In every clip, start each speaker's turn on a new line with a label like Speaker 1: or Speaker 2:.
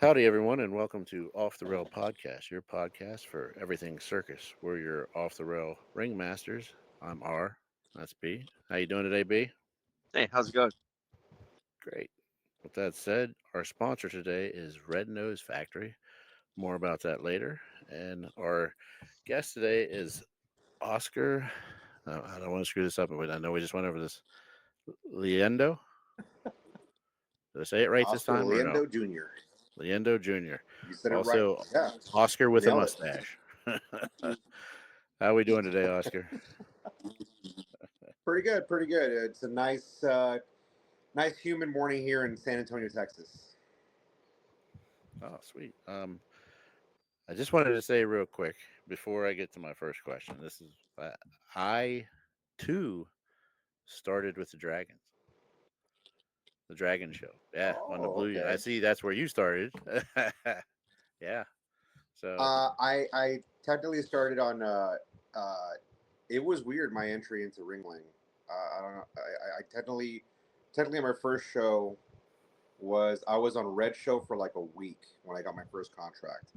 Speaker 1: Howdy, everyone, and welcome to Off the Rail Podcast, your podcast for everything circus. We're your off the rail ringmasters. I'm R. That's B. How you doing today, B?
Speaker 2: Hey, how's it going?
Speaker 1: Great. With that said, our sponsor today is Red Nose Factory. More about that later. And our guest today is Oscar. I don't want to screw this up, but I know we just went over this. Liendo. Did I say it right this
Speaker 3: Oscar
Speaker 1: time or no?
Speaker 3: Liendo Jr.
Speaker 1: Liendo Jr.
Speaker 3: You said it right.
Speaker 1: Also,
Speaker 3: Yeah,
Speaker 1: Oscar with a
Speaker 3: nailed it.
Speaker 1: mustache. How we doing today, Oscar?
Speaker 3: Pretty good, pretty good. It's a nice humid morning here in San Antonio, Texas.
Speaker 1: Oh, sweet. I just wanted to say real quick before I get to my first question. This is I too started with the Dragon Show. Yeah, on the
Speaker 3: Oh,
Speaker 1: Blue. I
Speaker 3: okay.
Speaker 1: see. That's where you started. Yeah. So
Speaker 3: I technically started on. It was weird my entry into Ringling. I don't know. I technically my first show was I was on Red Show for like a week when I got my first contract,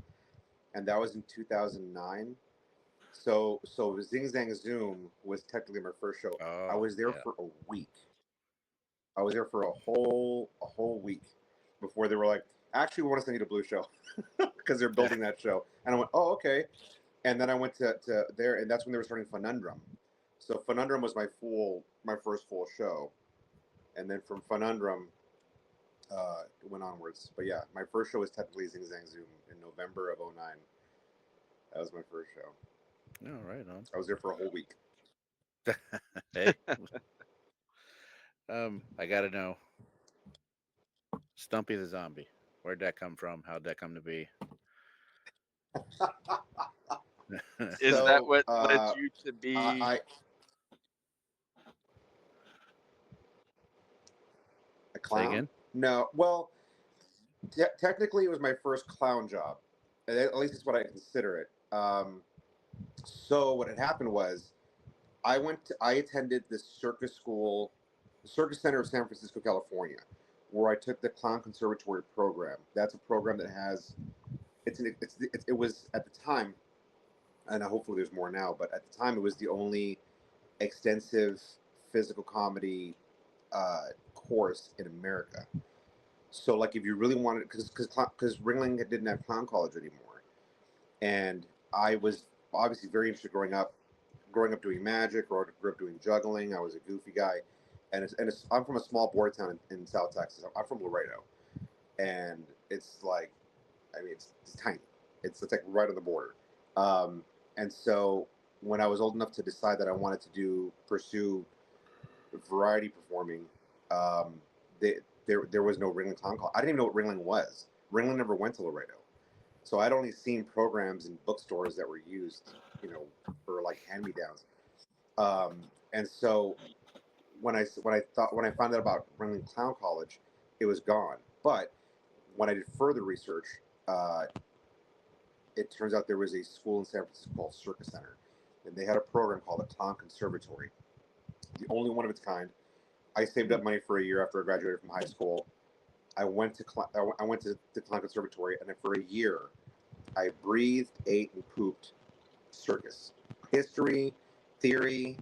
Speaker 3: and that was in 2009. So Zing Zang Zoom was technically my first show. I
Speaker 1: oh
Speaker 3: was there
Speaker 1: yeah.
Speaker 3: for a week. I was there for a whole week before they were like, actually, we want to send you to Blue Show because they're building that show. And I went, oh, okay. And then I went to there, and that's when they were starting Funundrum. So Funundrum was my first full show, and then from Funundrum, it went onwards. But yeah, my first show was technically Zing Zang Zoom in November of '09. That was my first show.
Speaker 1: No, right on.
Speaker 3: I was there for a whole week.
Speaker 1: Hey, I gotta know Stumpy the Zombie. Where'd that come from? How'd that come to be?
Speaker 2: Is that
Speaker 3: So
Speaker 2: what led you to be?
Speaker 3: I a
Speaker 1: Say
Speaker 3: clown?
Speaker 1: again.
Speaker 3: No. Well, technically, it was my first clown job. At least it's what I consider it. So what had happened was I attended this circus school, the Circus Center of San Francisco, California, where I took the Clown Conservatory program. That's a program that has it was at the time, and hopefully there's more now, but at the time it was the only extensive physical comedy course in America. So like if you really wanted, because Ringling didn't have clown college anymore, and I was obviously very interested growing up doing magic, grew up doing juggling. I was a goofy guy, I'm from a small border town in South Texas. I'm from Laredo, and it's like, I mean, it's tiny. It's like right on the border, and so when I was old enough to decide that I wanted to pursue variety performing, um, there was no Ringling Clown College. I didn't even know what Ringling was. Ringling never went to Laredo. So I'd only seen programs in bookstores that were used, for like hand-me-downs. And so when I found out about Ringling Clown College, it was gone. But when I did further research, uh, it turns out there was a school in San Francisco called Circus Center, and they had a program called the Clown Conservatory, the only one of its kind. I saved up money for a year after I graduated from high school. I went to the Clown Conservatory, and then for a year, I breathed, ate, and pooped circus history, theory,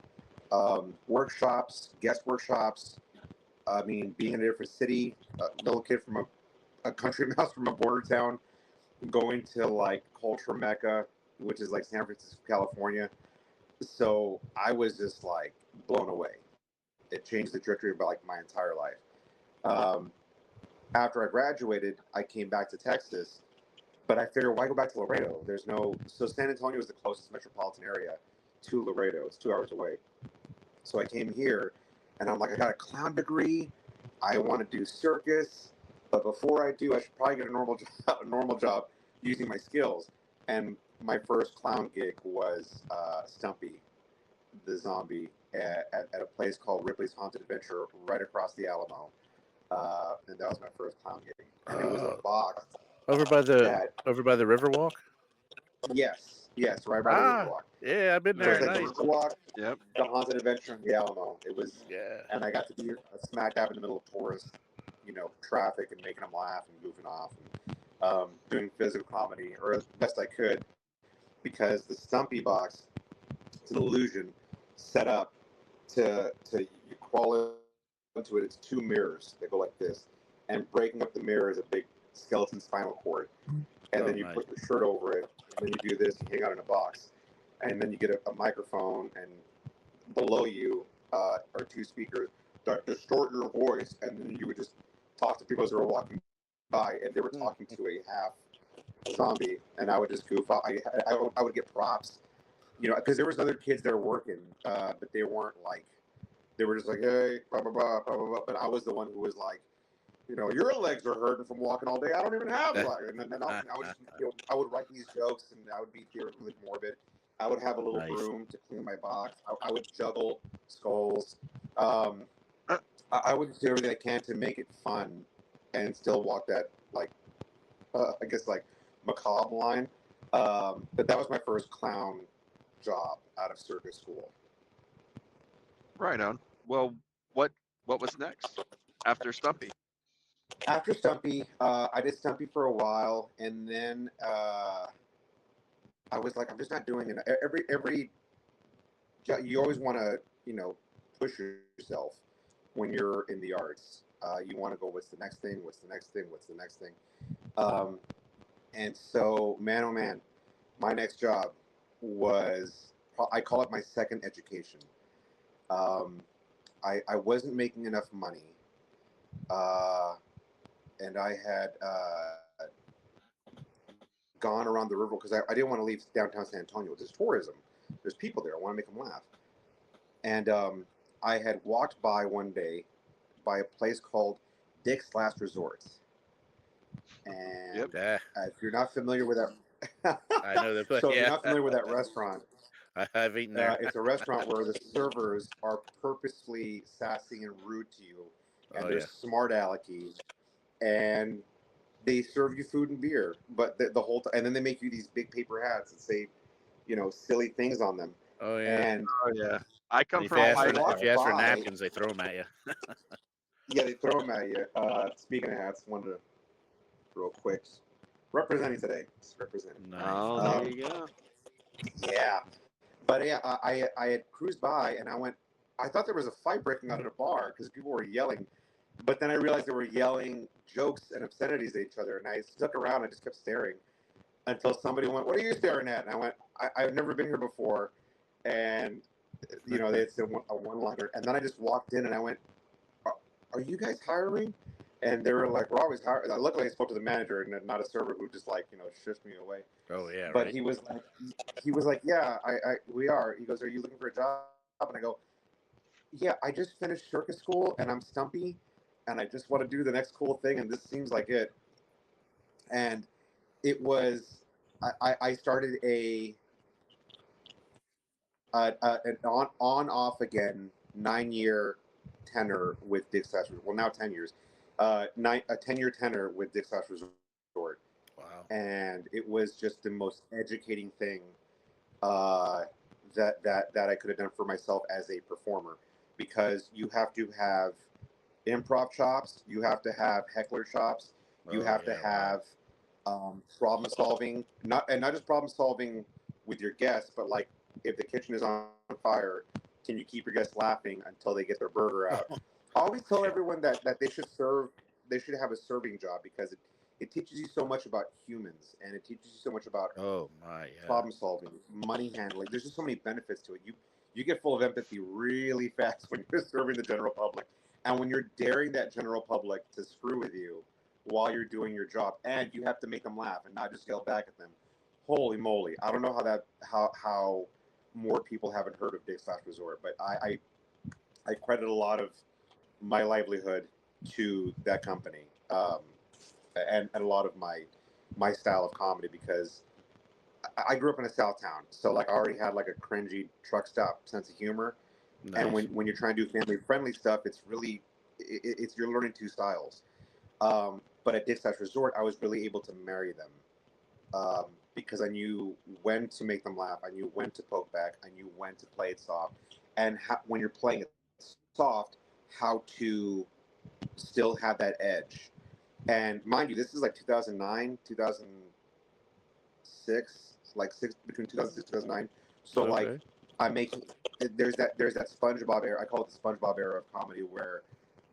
Speaker 3: workshops, guest workshops. I mean, being in a different city, a little kid from a country mouse from a border town, going to like culture mecca, which is like San Francisco, California. So I was just like blown away. It changed the trajectory of like my entire life. Um, After I graduated, I came back to Texas, but I figured, why go back to Laredo? So San Antonio is the closest metropolitan area to Laredo. It's 2 hours away. So I came here, and I'm like, I got a clown degree. I want to do circus, but before I do, I should probably get a normal job using my skills. And my first clown gig was Stumpy, the zombie, at a place called Ripley's Haunted Adventure, right across the Alamo. And that was my first clown gig, and it was a
Speaker 1: Uh,
Speaker 3: box
Speaker 1: over by the
Speaker 3: that,
Speaker 1: over by the Riverwalk.
Speaker 3: yes, right by the
Speaker 1: Ah,
Speaker 3: Riverwalk.
Speaker 1: yeah, I've been
Speaker 3: So
Speaker 1: there
Speaker 3: it's
Speaker 1: at
Speaker 3: like the
Speaker 1: night.
Speaker 3: Riverwalk,
Speaker 2: Yep.
Speaker 3: the Haunted Adventure, and the Alamo. It was,
Speaker 1: Yeah.
Speaker 3: and I got to be smack dab in the middle of tourist, traffic and making them laugh and goofing off. And doing physical comedy, or as best I could, because the Stumpy box, it's an illusion set up to you crawl into it. It's two mirrors that go like this, and breaking up the mirror is a big skeleton spinal cord, and then you
Speaker 1: nice.
Speaker 3: put your shirt over it, and then you do this, you hang out in a box, and then you get a microphone, and below you are two speakers that distort your voice, and then you would just talk to people as they were walking by, and they were talking to a half zombie, and I would just goof off. I would get props, because there was other kids that were working, but they weren't like, they were just like, hey, blah, blah, blah, blah, blah, blah. But I was the one who was like, your legs are hurting from walking all day. I don't even have legs. And then I would just, I would write these jokes, and I would be theoretically morbid. I would have a little
Speaker 1: Nice.
Speaker 3: broom to clean my box. I would juggle skulls. I would do everything I can to make it fun and still walk that, like, I guess, like, macabre line. But that was my first clown job out of circus school.
Speaker 2: Right on. Well, what was next after Stumpy?
Speaker 3: After Stumpy, I did Stumpy for a while, and then I was like, I'm just not doing it. Every you always want to, push yourself when you're in the arts. You want to go, what's the next thing? What's the next thing? What's the next thing? And so, man, oh man, my next job was, I call it my second education. I wasn't making enough money, and I had gone around the river because I didn't want to leave downtown San Antonio. There's tourism, there's people there. I want to make them laugh. And I had walked by one day by a place called Dick's Last Resorts. And if you're not familiar with that,
Speaker 1: I know the place.
Speaker 3: so if
Speaker 1: Yeah,
Speaker 3: you're not familiar with that restaurant,
Speaker 1: I've eaten there.
Speaker 3: it's a restaurant where the servers are purposely sassy and rude to you, and they're smart alecky, and they serve you food and beer, but the whole time, and then they make you these big paper hats that say, silly things on them.
Speaker 1: Oh yeah.
Speaker 3: And
Speaker 2: I come
Speaker 1: if
Speaker 2: from
Speaker 1: you
Speaker 3: if
Speaker 1: you ask for napkins, they throw them at you.
Speaker 3: Yeah, they throw them at you. Speaking of hats, wanted to real quick representing today. Representing.
Speaker 1: Nice.
Speaker 2: Oh, there you go.
Speaker 3: Yeah, but yeah, I had cruised by, and I thought there was a fight breaking out at a bar because people were yelling, but then I realized they were yelling jokes and obscenities at each other, and I stuck around. I just kept staring until somebody went, "What are you staring at?" And I went, "I've never been here before," and they had said a one-liner, and then I just walked in, and I went, "Are you guys hiring?" And they were like, "We're always hiring." Luckily, I spoke to the manager and not a server who just shushed me away.
Speaker 1: Oh yeah.
Speaker 3: But
Speaker 1: right.
Speaker 3: he was like, "Yeah, we are." He goes, "Are you looking for a job?" And I go, "Yeah, I just finished circus school, and I'm Stumpy, and I just want to do the next cool thing, and this seems like it." And it was, I started an on off again 9-year tenor with Dick's Last Resort. Well, now 10 years. A 10-year tenor with Dick's Last Resort.
Speaker 1: Wow.
Speaker 3: And it was just the most educating thing that I could have done for myself as a performer, because you have to have improv chops, you have to have heckler chops, you have to have problem solving, not just problem solving with your guests, but like, if the kitchen is on fire, can you keep your guests laughing until they get their burger out? I always tell everyone that they should have a serving job, because it teaches you so much about humans, and it teaches you so much about problem solving, money handling. There's just so many benefits to it. You get full of empathy really fast when you're serving the general public, and when you're daring that general public to screw with you while you're doing your job, and you have to make them laugh and not just yell back at them. Holy moly! I don't know how more people haven't heard of Dick's Last Resort, but I credit a lot of my livelihood to that company, and a lot of my style of comedy, because I grew up in a South town, so like I already had like a cringy truck stop sense of humor. Nice. And when you're trying to do family friendly stuff, it's really it's you're learning two styles. But at Dick's Last Resort, I was really able to marry them, because I knew when to make them laugh, I knew when to poke back, I knew when to play it soft, and when you're playing it soft, how to still have that edge. And mind you, this is like 2009, 2006, like between 2006 2009. So like
Speaker 1: Okay.
Speaker 3: I'm making there's that SpongeBob era. I call it the SpongeBob era of comedy, where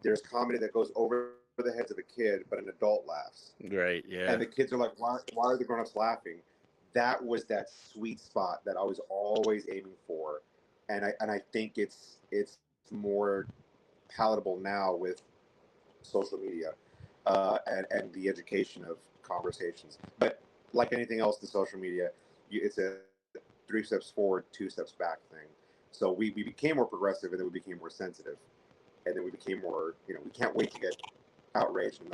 Speaker 3: there's comedy that goes over the heads of a kid, but an adult laughs,
Speaker 1: Great.
Speaker 3: and the
Speaker 1: Yeah.
Speaker 3: kids are like, why are the grown-ups laughing? That was that sweet spot that I was always aiming for, and I think it's more palatable now with social media, and the education of conversations. But like anything else in social media, it's a 3 steps forward, 2 steps back thing. So we became more progressive, and then we became more sensitive, and then we became more, we can't wait to get outraged, and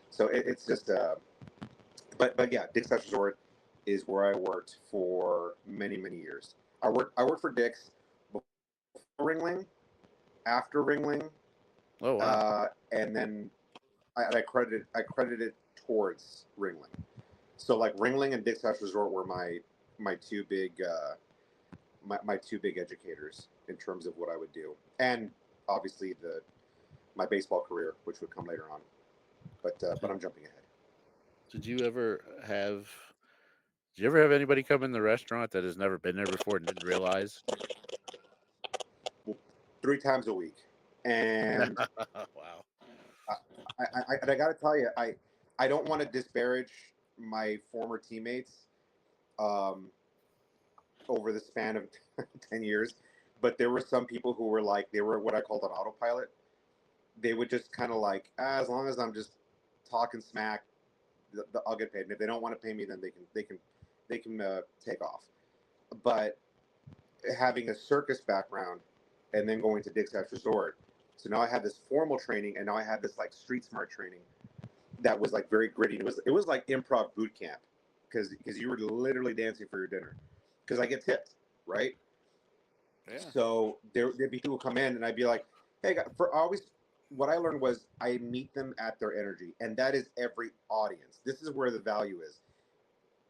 Speaker 3: so it's just but yeah, Dick's Last Resort is where I worked for many years. I worked for Dick's before Ringling, after Ringling,
Speaker 1: Oh wow.
Speaker 3: and then I credited it towards Ringling. So like Ringling and Dick's Last Resort were my two big my two big educators in terms of what I would do, and obviously the my baseball career, which would come later on. But
Speaker 1: Did,
Speaker 3: I'm jumping ahead.
Speaker 1: did you ever have? Did you ever have anybody come in the restaurant that has never been there before and didn't realize?
Speaker 3: 3 times a week, and
Speaker 1: Wow.
Speaker 3: I got to tell you, I don't want to disparage my former teammates um, over the span of 10 years, but there were some people who were like they were what I called an autopilot. They would just kind of like, as long as I'm just talking smack, I'll get paid. And if they don't want to pay me, then they can take off. But having a circus background and then going to Dick's Last Resort, so now I had this formal training, and now I had this like street smart training that was like very gritty. It was like improv boot camp, because you were literally dancing for your dinner, because I get tipped, right?
Speaker 1: Yeah.
Speaker 3: So there'd be people come in, and I'd be like, "Hey, for always." What I learned was I meet them at their energy, and that is every audience. This is where the value is.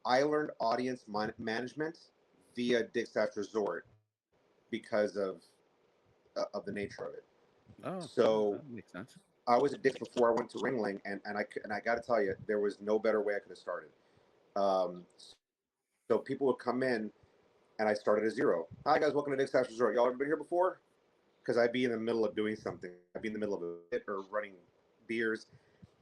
Speaker 3: I learned audience management via Dick's Last Resort because of the nature of it.
Speaker 1: Oh, yeah,
Speaker 3: So
Speaker 1: that makes sense.
Speaker 3: I was at Dick's before I went to Ringling, and I got to tell you, there was no better way I could have started. So people would come in, and I started at zero. Hi guys, welcome to Dick's Last Resort. Y'all ever been here before? Because I'd be in the middle of doing something. I'd be in the middle of a bit or running beers,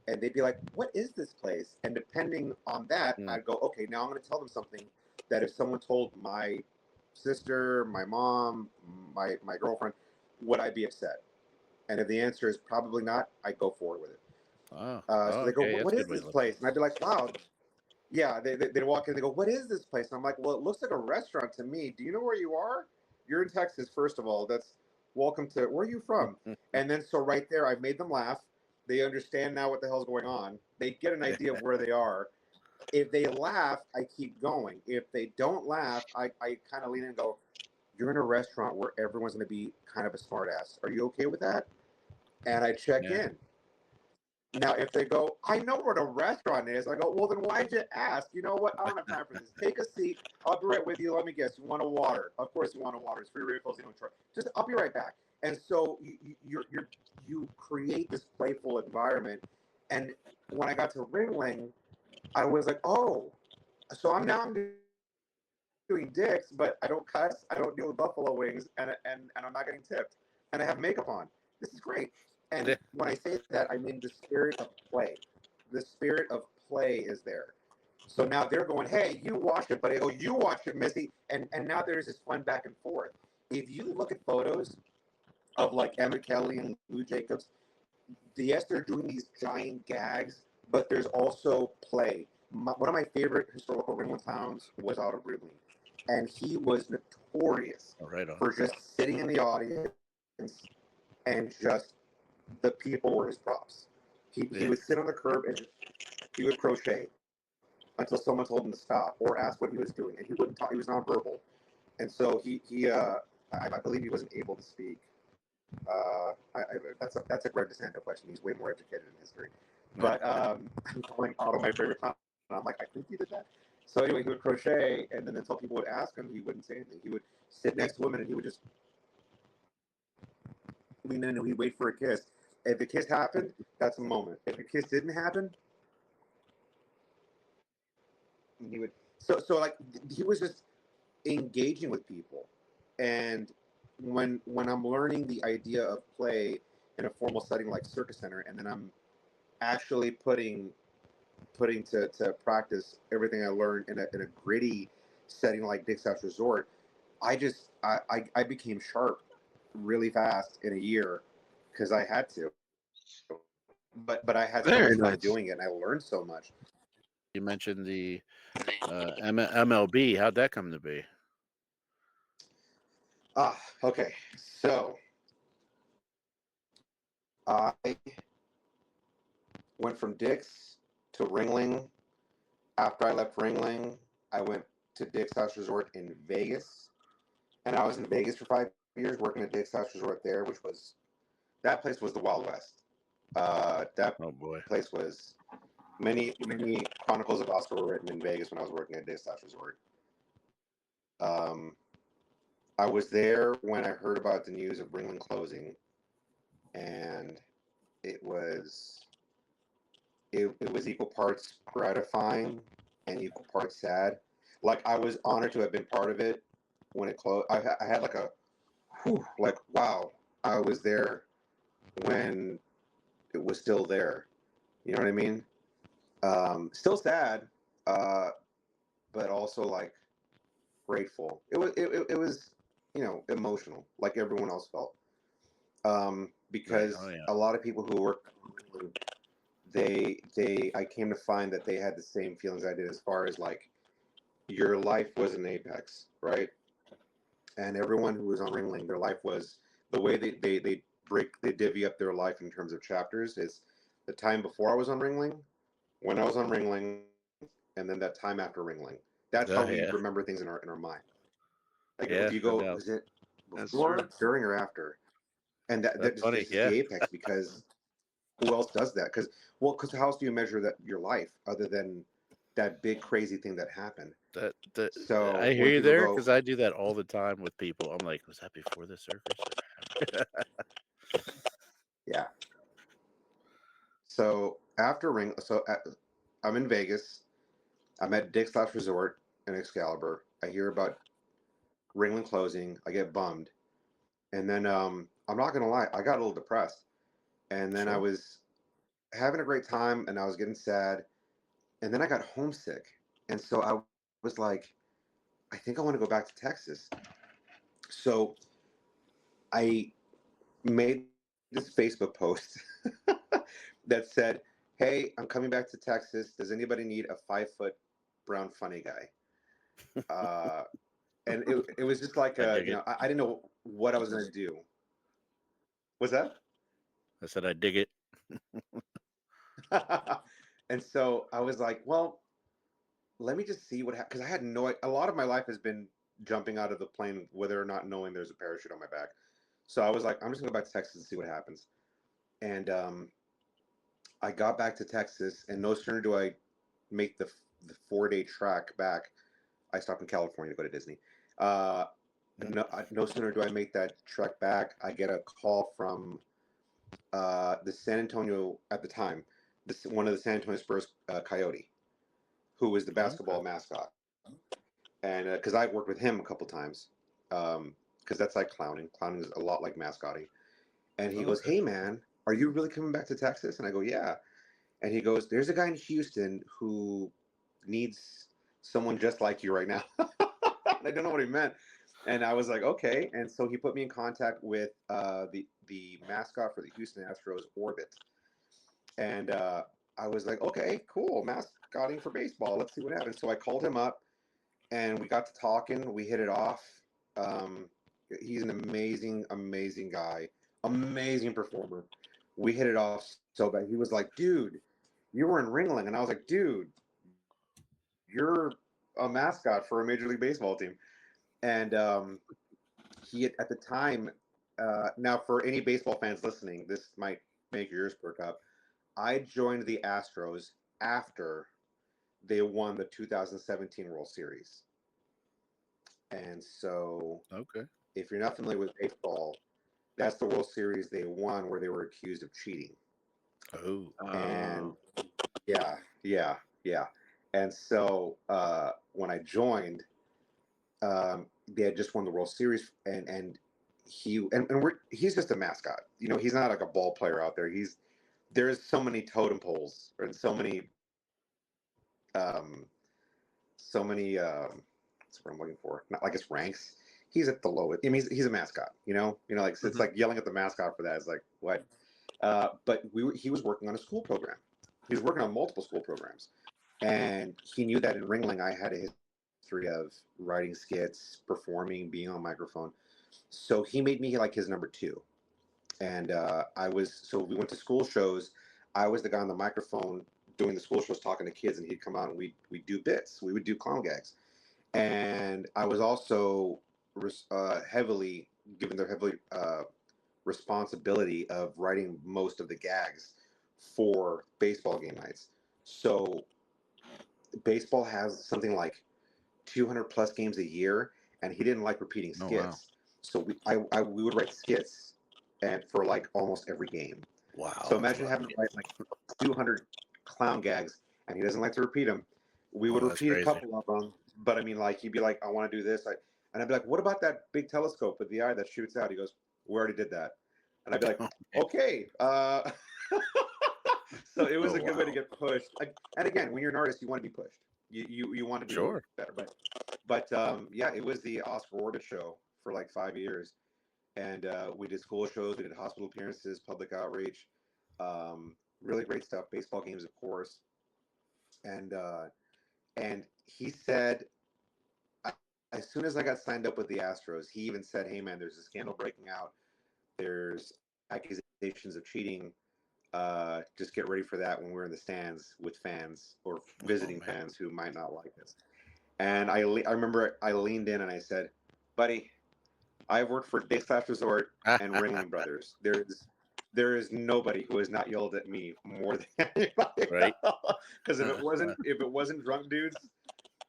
Speaker 3: and they'd be like, "What is this place?" And depending on that, I'd
Speaker 1: Mm,
Speaker 3: go, "Okay, now I'm going to tell them something that if someone told my sister, my mom, my girlfriend, would I be upset?" And if the answer is probably not, I go forward with it.
Speaker 1: oh,
Speaker 3: So
Speaker 1: oh,
Speaker 3: they go,
Speaker 1: okay.
Speaker 3: "What
Speaker 1: That's a
Speaker 3: is
Speaker 1: good way
Speaker 3: this
Speaker 1: to look at
Speaker 3: place?" And I'd be like, "Wow." Yeah, they'd walk in and they go, "What is this place?" And I'm like, "Well, it looks like a restaurant to me. Do you know where you are? You're in Texas, first of all. That's welcome to, where are you from?"
Speaker 1: it.
Speaker 3: And then so right there, I've made them laugh. They understand now what the hell's going on. They get an idea of where they are. If they laugh, I keep going. If they don't laugh, I kind of lean in and go, "You're in a restaurant where everyone's going to be kind of a smartass. Are you okay with that?" And I check
Speaker 1: Yeah.
Speaker 3: in. Now, if they go, "I know where the restaurant is," I go, "Well, then why'd you ask? You know what? I don't have time for this. Take a seat. I'll be right with you. Let me guess. You want a water? Of course, you want a water. It's free refills. You don't charge. Just, I'll be right back." And so you create this playful environment. And when I got to Ringling, I was like, "Oh, so I'm doing dicks, but I don't cuss. I don't deal with buffalo wings, and I'm not getting tipped, and I have makeup on. This is great." And when I say that, I mean the spirit of play. The spirit of play is there. So now they're going, "Hey, you watch it," but I go, "You watch it, Missy," and now there's this fun back and forth. If you look at photos of like Emmett Kelly and Lou Jacobs, yes, they're doing these giant gags, but there's also play. One of my favorite historical Ringling clowns was out of Ridley, and he was notorious
Speaker 1: Oh, right on.
Speaker 3: for just sitting in the audience and just the people were his props. He would
Speaker 1: Yeah.
Speaker 3: sit on the curb and he would crochet until someone told him to stop or ask what he was doing, and he wouldn't talk. He was nonverbal, and so I believe he wasn't able to speak. That's a Greg DeSanto question. He's way more educated in history. But
Speaker 1: Yeah.
Speaker 3: I'm calling Otto my favorite clown. And I'm like, "I think he did that." So anyway, he would crochet, and then until people would ask him, he wouldn't say anything. He would sit next to women, and he would just lean in, and he'd wait for a kiss. if a kiss happened, that's a moment. If a kiss didn't happen, he would. So like he was just engaging with people, and when I'm learning the idea of play in a formal setting like Circus Center, and then I'm actually putting to practice everything I learned in a gritty setting like Dick's House Resort, I became sharp really fast in a year because I had to. But I had so much
Speaker 2: Very
Speaker 3: fun
Speaker 2: nice.
Speaker 3: doing it, and I learned so much.
Speaker 1: You mentioned the MLB. How'd that come to be?
Speaker 3: Okay. So I went from Dick's to Ringling. After I left Ringling, I went to Dick's House Resort in Vegas, and I was in Vegas for 5 years working at Dick's House Resort there, which was that place was the Wild West. That
Speaker 1: Oh boy.
Speaker 3: place was many chronicles of Oscar were written in Vegas when I was working at Dick's House Resort. Um, I was there when I heard about the news of Ringling closing, and it was it was equal parts gratifying and equal parts sad. Like I was honored to have been part of it when it closed. I had like a whew, like wow, I was there when it was still there. You know what I mean? Still sad, uh, but also like grateful. It was emotional, like everyone else felt.
Speaker 1: Right. Oh
Speaker 3: Because
Speaker 1: yeah.
Speaker 3: a lot of people who work, they I came to find that they had the same feelings I did as far as like your life was an apex, right? And everyone who was on Ringling, their life was the way they divvy up their life in terms of chapters is the time before I was on Ringling, when I was on Ringling, and then that time after Ringling. That's how we
Speaker 1: Oh yeah.
Speaker 3: remember things in our mind. Like if
Speaker 1: Yeah.
Speaker 3: you
Speaker 1: No
Speaker 3: go,
Speaker 1: doubt.
Speaker 3: was it
Speaker 2: That's true.
Speaker 3: before, during, or after? And that
Speaker 1: That's
Speaker 3: just
Speaker 1: funny.
Speaker 3: this is
Speaker 1: Yeah.
Speaker 3: the apex because who else does that? Because how else do you measure that your life other than that big crazy thing that happened?
Speaker 1: That
Speaker 3: So
Speaker 1: I hear
Speaker 3: when
Speaker 1: you
Speaker 3: people
Speaker 1: there
Speaker 3: go,
Speaker 1: because I do that all the time with people. I'm like, was that before the circus?
Speaker 3: yeah. So after I'm in Vegas. I'm at Dick's Last Resort in Excalibur. I hear about Ringling closing. I get bummed, and then I'm not gonna lie, I got a little depressed, and then I
Speaker 1: Sure.
Speaker 3: was having a great time, and I was getting sad, and then I got homesick, and so I was like, I think I want to go back to Texas. So I made this Facebook post that said, "Hey, I'm coming back to Texas. Does anybody need a 5 foot brown funny guy?" Uh, and it was just like
Speaker 1: I dig it.
Speaker 3: I didn't know what I was gonna do. Was that?
Speaker 1: I said I dig it.
Speaker 3: And so I was like, well, let me just see what happens because I had a lot of my life has been jumping out of the plane whether or not knowing there's a parachute on my back. So I was like, I'm just gonna go back to Texas and see what happens. And I got back to Texas, and no sooner do I make the 4 day track back. I stopped in California to go to Disney. Uh, no sooner do I make that trek back, I get a call from the San Antonio at the time, one of the San Antonio Spurs Coyote, who was the
Speaker 1: Okay.
Speaker 3: basketball mascot, and because I worked with him a couple times, because that's like clowning. Clowning is a lot like mascotting. And he goes,
Speaker 1: Okay.
Speaker 3: "Hey man, are you really coming back to Texas?" And I go, "Yeah." And he goes, "There's a guy in Houston who needs someone just like you right now." I don't know what he meant. And I was like, okay. And so he put me in contact with the mascot for the Houston Astros, Orbit. And I was like, okay, cool, mascotting for baseball. Let's see what happens. So I called him up, and we got to talking. We hit it off. Um, he's an amazing guy, amazing performer. We hit it off so bad. He was like, dude, you were in Ringling. And I was like, dude, you're a mascot for a Major League Baseball team. And he had, at the time, now for any baseball fans listening, this might make your ears perk up. I joined the Astros after they won the 2017 World Series. And so,
Speaker 1: Okay.
Speaker 3: if you're not familiar with baseball, That's the World Series they won where they were accused of cheating.
Speaker 1: Oh,
Speaker 3: And
Speaker 2: Oh.
Speaker 3: yeah. And so when I joined, they had just won the World Series, and he's just a mascot. You know, he's not like a ball player out there. There's so many totem poles and um, so many what's what I'm looking for? Not like it's ranks. He's at the lowest. I mean, he's a mascot. Like so it's
Speaker 2: Mhm.
Speaker 3: like yelling at the mascot for that is like what? But he was working on a school program. He was working on multiple school programs, and he knew that in Ringling I had a history of writing skits, performing, being on microphone. So he made me like his number two, and we went to school shows. I was the guy on the microphone doing the school shows, talking to kids, and he'd come out and we'd do bits. We would do clown gags, and I was also heavily given the heavily responsibility of writing most of the gags for baseball game nights. So baseball has something like 200 plus games a year, and he didn't like repeating
Speaker 1: oh wow,
Speaker 3: skits. So we would write skits and for like almost every game. So
Speaker 1: wow, that's a
Speaker 3: imagine
Speaker 1: lot of
Speaker 3: having to write
Speaker 1: kids.
Speaker 3: like 200 clown gags, and he doesn't like to repeat them. We would
Speaker 1: Oh, that's
Speaker 3: repeat a
Speaker 1: crazy.
Speaker 3: couple of them, but I mean, like he'd be like, "I want to do this," and I'd be like, "What about that big telescope with the eye that shoots out?" He goes, "We already did that," and I'd be like,
Speaker 1: Okay.
Speaker 3: "Okay." So it was
Speaker 1: Oh
Speaker 3: a good way to
Speaker 1: wow,
Speaker 3: get pushed. And again, when you're an artist, you want to be pushed. You want to do
Speaker 1: sure.
Speaker 3: better. But yeah, it was the Oscar Orbit show for like 5 years, and we did school shows, we did hospital appearances, public outreach, really great stuff. Baseball games, of course, and he said as soon as I got signed up with the Astros, he even said, "Hey man, there's a scandal breaking out. There's accusations of cheating. Just get ready for that when we're in the stands with fans or
Speaker 1: Oh
Speaker 3: visiting
Speaker 1: man.
Speaker 3: fans who might not like us." And I remember I leaned in and I said, "Buddy, I've worked for Dick's Last Resort and Ringling Brothers. There is nobody who has not yelled at me more than anybody
Speaker 1: Right.
Speaker 3: because if it wasn't drunk dudes,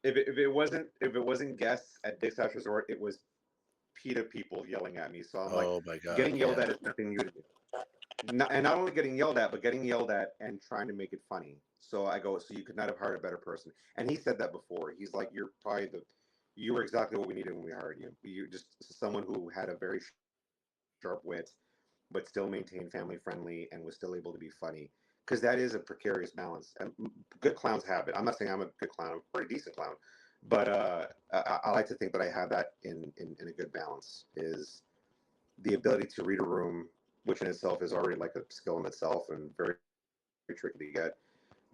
Speaker 3: if it wasn't guests at Dick's Last Resort, it was PETA people yelling at me. So I'm like,
Speaker 1: Oh my God.
Speaker 3: getting yelled
Speaker 1: Yeah.
Speaker 3: at is nothing new to me. And not only getting yelled at, but getting yelled at and trying to make it funny. So I go, so you could not have hired a better person. And he said that before. He's like, you were exactly what we needed when we hired you. You just someone who had a very sharp wit, but still maintained family friendly and was still able to be funny. Because that is a precarious balance. And good clowns have it. I'm not saying I'm a good clown. I'm a pretty decent clown, but I like to think that I have that in a good balance. Is the ability to read a room, which in itself is already like a skill in itself and very tricky to get.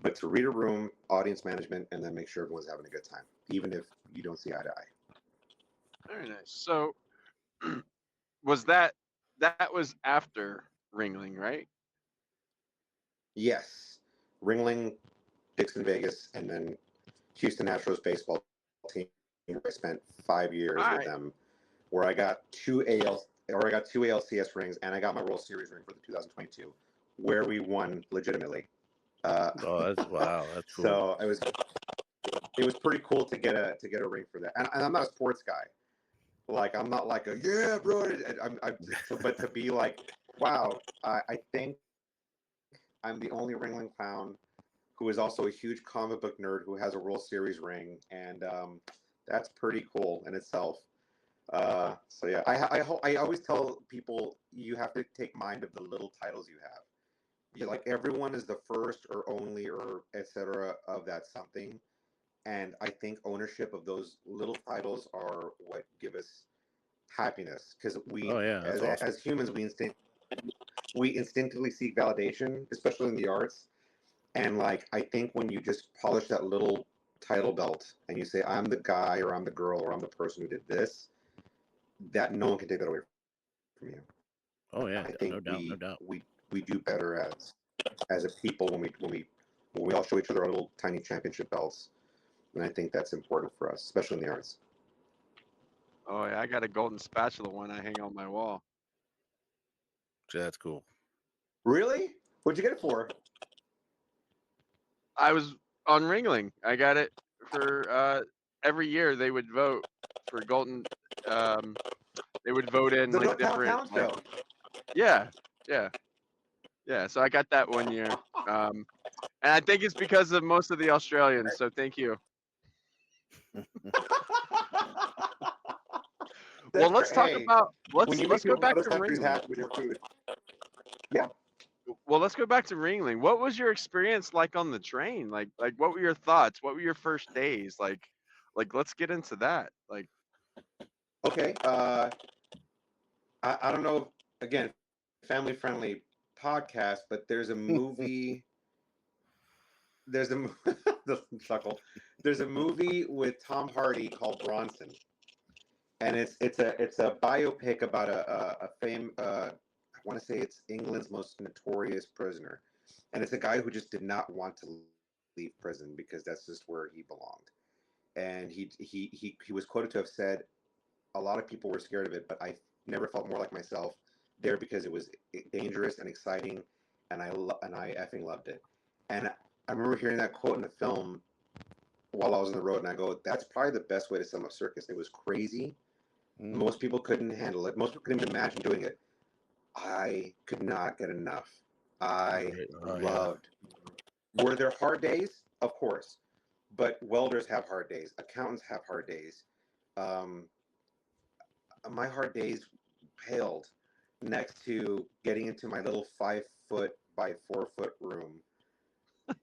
Speaker 3: But to read a room, audience management, and then make sure everyone's having a good time, even if you don't see eye to eye.
Speaker 2: Very nice. So was that was after Ringling, right?
Speaker 3: Yes, Ringling, Dixon Vegas, and then Houston Astros baseball team. Where I spent 5 years
Speaker 2: All
Speaker 3: with
Speaker 2: right.
Speaker 3: them, where I got two ALCS rings, and I got my World Series ring for the 2022, where we won legitimately. Uh,
Speaker 1: Oh, that's wow. That's cool.
Speaker 3: so it was pretty cool to get a ring for that. And I'm not a sports guy. Like I'm not like a yeah, bro. But to be like, wow, I think I'm the only Ringling clown who is also a huge comic book nerd who has a World Series ring, and that's pretty cool in itself. So yeah, I always tell people you have to take mind of the little titles you have. Like everyone is the first or only or etc. of that something, and I think ownership of those little titles are what give us happiness because
Speaker 1: Oh
Speaker 3: we
Speaker 1: yeah, that's awesome.
Speaker 3: as humans we instinctively seek validation, especially in the arts. And like I think when you just polish that little title belt and you say I'm the guy or I'm the girl or I'm the person who did this, that no one can take that away from you.
Speaker 1: Oh
Speaker 3: I
Speaker 1: yeah,
Speaker 3: think
Speaker 1: no doubt, no
Speaker 3: we
Speaker 1: doubt.
Speaker 3: we we do better as a people when we all show each other our little tiny championship belts. And I think that's important for us, especially in the arts.
Speaker 2: Oh yeah, I got a golden spatula one I hang on my wall.
Speaker 1: So that's cool.
Speaker 3: Really? What'd you get it for?
Speaker 2: I was on Ringling. I got it for every year they would vote for golden. They would vote in
Speaker 3: The
Speaker 2: like
Speaker 3: No
Speaker 2: different
Speaker 3: Talent
Speaker 2: like
Speaker 3: Show.
Speaker 2: Yeah, yeah, yeah. So I got that one year, and I think it's because of most of the Australians. So thank you. Well, let's talk
Speaker 3: Hey,
Speaker 2: about
Speaker 3: when you
Speaker 2: let's
Speaker 3: make
Speaker 2: go
Speaker 3: people from
Speaker 2: back
Speaker 3: other
Speaker 2: to
Speaker 3: countries
Speaker 2: Ringling.
Speaker 3: happy with your food. Yeah.
Speaker 2: Well, let's go back to Ringling. What was your experience like on the train? Like what were your thoughts? What were your first days? Like let's get into that. Like,
Speaker 3: Okay. I don't know. Again, family friendly podcast, but there's a movie. There's a the chuckle. There's a movie with Tom Hardy called Bronson, and it's a biopic about a fame. I want to say it's England's most notorious prisoner, and it's a guy who just did not want to leave prison because that's just where he belonged. And he was quoted to have said, "A lot of people were scared of it, but I never felt more like myself there because it was dangerous and exciting, and I effing loved it." And I remember hearing that quote in the film while I was on the road, and I go, "That's probably the best way to sum up circus. It was crazy. Most people couldn't handle it. Most people couldn't even imagine doing it. I could not get enough. I
Speaker 1: Oh, yeah.
Speaker 3: loved. Were there hard days? Of course, but welders have hard days. Accountants have hard days. Um, my hard days paled next to getting into my little 5 foot by 4 foot room,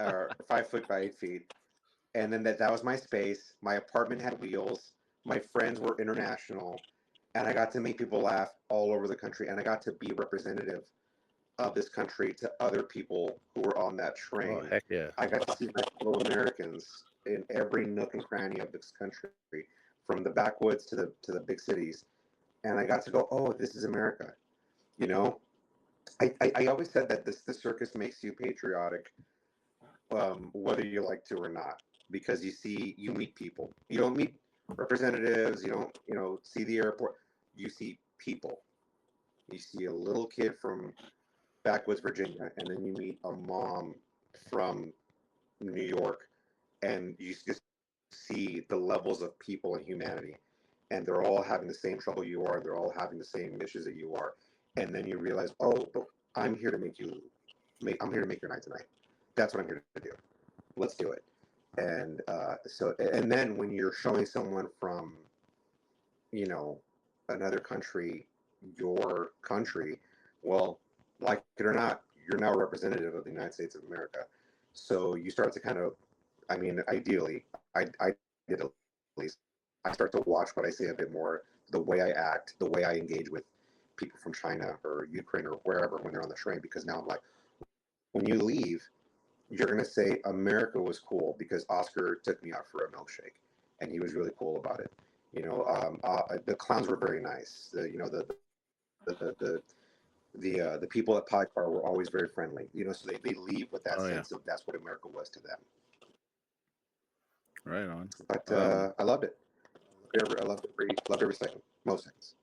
Speaker 3: or 5 foot by 8 feet, and then that was my space. My apartment had wheels. My friends were international, and I got to make people laugh all over the country, and I got to be representative of this country to other people who were on that
Speaker 1: Oh,
Speaker 3: train.
Speaker 1: heck yeah.
Speaker 3: I got to see my fellow Americans in every nook and cranny of this country, from the backwoods to the big cities, and I got to go, oh, this is America. You know, I always said that the circus makes you patriotic, whether you like to or not, because you meet people. You don't meet representatives. You don't see the airport. You see people. You see a little kid from backwoods Virginia, and then you meet a mom from New York, and you just see the levels of people and humanity, and they're all having the same trouble you are. They're all having the same issues that you are, and then you realize, oh, but I'm here to I'm here to make your night tonight. That's what I'm here to do. Let's do it. And and then when you're showing someone from, you know, another country, your country, well, like it or not, you're now a representative of the United States of America. So you start to kind of, I mean, ideally, I did at least, I start to watch what I say a bit more, the way I act, the way I engage with people from China or Ukraine or wherever when they're on the train, because now I'm like, when you leave, you're going to say America was cool because Oscar took me out for a milkshake, and he was really cool about it. The clowns were very nice. The people at Pie Car were always very friendly. So they leave with that
Speaker 1: Oh, yeah.
Speaker 3: sense of that's what America was to them.
Speaker 1: Right on.
Speaker 3: But I loved it. I loved every second, most things.